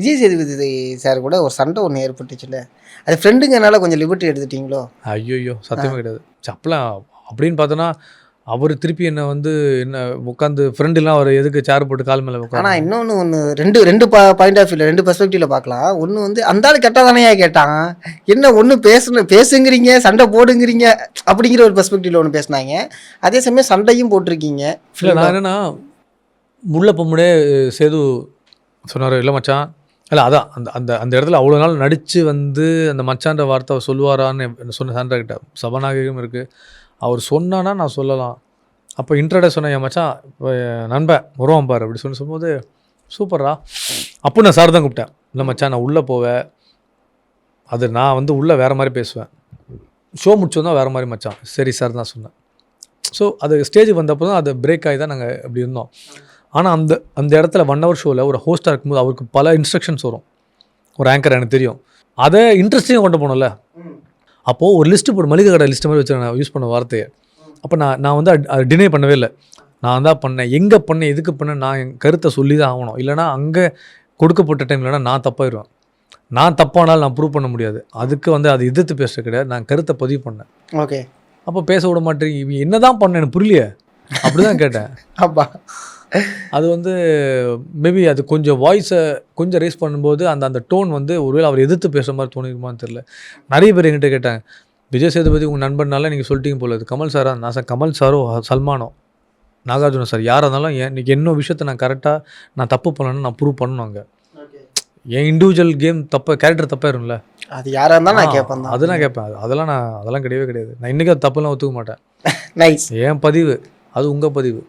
Vijay Sethupathi sir கூட ஒரு சண்டை ஒன்று ஏற்பட்டுச்சுல்ல, அது ஃப்ரெண்டுங்கனால கொஞ்சம் லிபர்ட்டி எடுத்துட்டீங்களோ? ஐயோ சத்தியமாக கிடையாது. அப்பலாம் அப்படின்னு பார்த்தோன்னா அவர் திருப்பி என்ன வந்து என்ன உட்காந்து ஃப்ரெண்டுலாம் அவர் எதுக்கு சேர் போட்டு கால் மேலே உட்காந்து. ஆனால் இன்னொன்று ரெண்டு ரெண்டு பாயிண்ட் ஆஃப் வியூவில் 2 பெர்ஸ்பெக்டிவில் பார்க்கலாம். ஒன்று வந்து அந்த ஆள் கெட்டால் தானே கேட்டான், என்ன ஒன்று பேசுங்கிறீங்க சண்டை போடுங்கிறீங்க அப்படிங்கிற ஒரு பெர்ஸ்பெக்டிவில் ஒன்று பேசினாங்க. அதே சமயம் சண்டையும் போட்டிருக்கீங்க. இல்லை நான் என்னென்னா முள்ள பொம்முடே சேது சொன்னார், இல்லை மச்சான் இல்லை அதான் அந்த அந்த அந்த இடத்துல அவ்வளோ நாள் நடித்து வந்து அந்த மச்சான்ற வார்த்தை அவர் சொல்லுவாரான்னு சொன்ன சான்றகிட்ட சபாநாயகம் இருக்குது. அவர் சொன்னான்னா நான் சொல்லலாம். அப்போ இன்ட்ரடே சொன்னேன், என் மச்சான் இப்போ நண்பன் வருவான் பார் அப்படி சொல்லும்போது சூப்பரா. அப்போ நான் சார் தான் கூப்பிட்டேன். இல்லை மச்சான் நான் உள்ளே போவேன், அது நான் வந்து உள்ளே வேறு மாதிரி பேசுவேன், ஷோ முடிச்சோன்னா வேறு மாதிரி மச்சான். சரி சார் தான் சொன்னேன். ஸோ அது ஸ்டேஜ் வந்தப்போ தான் அது பிரேக் ஆகி தான் நாங்கள் இப்படி இருந்தோம். ஆனால் அந்த அந்த இடத்துல 1 hour ஷோவில் ஒரு ஹோஸ்ட்டாக இருக்கும்போது அவருக்கு பல இன்ஸ்ட்ரக்ஷன்ஸ் வரும். ஒரு ஆங்கர் எனக்கு தெரியும், அதை இன்ட்ரெஸ்டிங்காக கொண்டு போகணும்ல. அப்போது ஒரு லிஸ்ட்டு போட்டு மளிகை கடை லிஸ்ட்டு மாதிரி வச்சு நான் யூஸ் பண்ண வார்த்தையை. அப்போ நான் வந்து அது டினை பண்ணவே இல்லை. நான் தான் பண்ணேன், எங்கே பண்ணேன், எதுக்கு பண்ணேன், நான் என் கருத்தை சொல்லி தான் ஆகணும். இல்லைனா அங்கே கொடுக்கப்பட்ட டைம் இல்லைனா நான் தப்பாயிடுவேன். நான் தப்பானாலும் நான் ப்ரூவ் பண்ண முடியாது. அதுக்கு வந்து அது எதிர்த்து பேச கிடையாது, நான் கருத்தை பதிவு பண்ணேன். ஓகே. அப்போ பேச விட மாட்டேங்க, இவன் என்ன தான் பண்ணேன் எனக்கு புரியலையே அப்படி தான் கேட்டேன். அப்பா அது வந்து மேபி அது கொஞ்சம் வாய்ஸை கொஞ்சம் ரேஸ் பண்ணும்போது அந்த அந்த டோன் வந்து ஒருவேளை அவர் எதிர்த்து பேசுகிற மாதிரி தோணிக்குமான்னு தெரியல. நிறைய பேர் என்கிட்ட கேட்டாங்க, விஜய் சேதுபதி உங்கள் நண்பர்னால நீங்கள் சொல்லிட்டீங்க போல, இது கமல் சாரா? நான் சார் கமல் சாரோ சல்மானோ நாகார்ஜுன சார் யாராக இருந்தாலும் இன்றைக்கி என்ன விஷயத்தை நான் கரெக்டாக நான் தப்பு பண்ணணும்னு நான் ப்ரூவ் பண்ணணும். அங்கே என் இண்டிவிஜுவல் கேம் கேரக்டர் தப்பாயிரும்ல, அது யாராக இருந்தாலும் நான் கேட்பேன். அது நான் கேட்பேன். அதெல்லாம் கிடையவே கிடையாது. நான் இன்றைக்கி அது தப்புலாம் ஒத்துக்க மாட்டேன். நைஸ். என் பதிவு அது உங்கள் பதிவு.